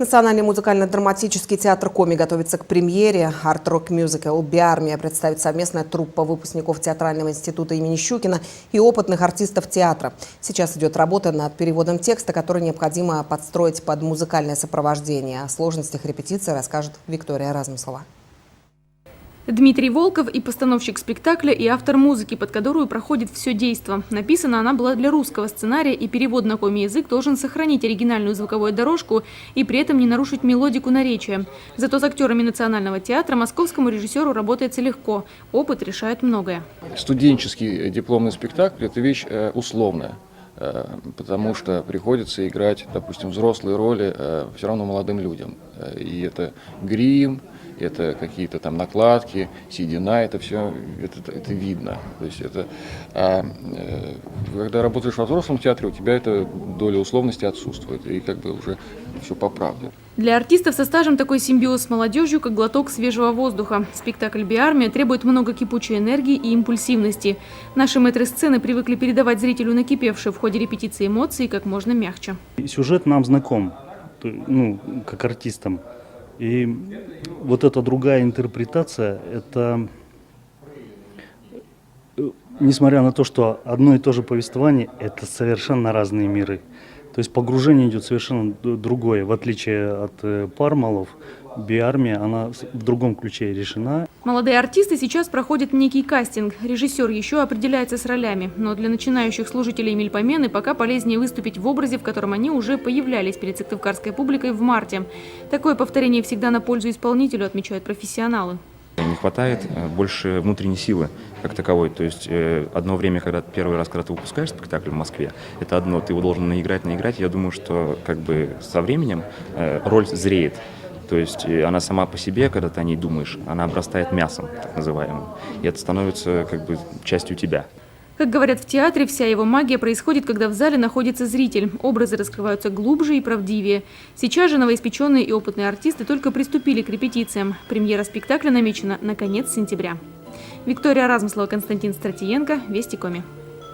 Национальный музыкально-драматический театр Коми готовится к премьере. Арт-рок-мюзикл «Биармия» представит совместная труппа выпускников Театрального института имени Щукина и опытных артистов театра. Сейчас идет работа над переводом текста, который необходимо подстроить под музыкальное сопровождение. О сложностях репетиции расскажет Виктория Размыслова. Дмитрий Волков и постановщик спектакля, и автор музыки, под которую проходит все действо. Написана она была для русского сценария, и перевод на коми язык должен сохранить оригинальную звуковую дорожку и при этом не нарушить мелодику наречия. Зато с актерами Национального театра московскому режиссеру работается легко. Опыт решает многое. Студенческий дипломный спектакль – это вещь условная, потому что приходится играть, допустим, взрослые роли все равно молодым людям. И это грим, это какие-то там накладки, седина, это все, это видно. То есть это, когда работаешь во взрослом театре, у тебя эта доля условности отсутствует, и как бы уже все по правде. Для артистов со стажем такой симбиоз с молодежью, как глоток свежего воздуха. Спектакль «Биармия» требует много кипучей энергии и импульсивности. Наши мэтры сцены привыкли передавать зрителю накипевшие в ходе репетиции эмоции как можно мягче. Сюжет нам знаком, как артистам. И вот эта другая интерпретация, это, несмотря на то, что одно и то же повествование, это совершенно разные миры. То есть погружение идет совершенно другое, в отличие от «Пармалов». «Биармия», она в другом ключе решена. Молодые артисты сейчас проходят некий кастинг. Режиссер еще определяется с ролями. Но для начинающих служителей Мельпомены пока полезнее выступить в образе, в котором они уже появлялись перед сыктывкарской публикой в марте. Такое повторение всегда на пользу исполнителю, отмечают профессионалы. Не хватает больше внутренней силы как таковой. То есть одно время, первый раз, когда ты выпускаешь спектакль в Москве, это одно, ты его должен наиграть. Я думаю, что как бы со временем роль зреет. То есть она сама по себе, когда ты о ней думаешь, она обрастает мясом, так называемым. И это становится как бы частью тебя. Как говорят в театре, вся его магия происходит, когда в зале находится зритель. Образы раскрываются глубже и правдивее. Сейчас же новоиспеченные и опытные артисты только приступили к репетициям. Премьера спектакля намечена на конец сентября. Виктория Размыслова, Константин Стратиенко, Вести Коми.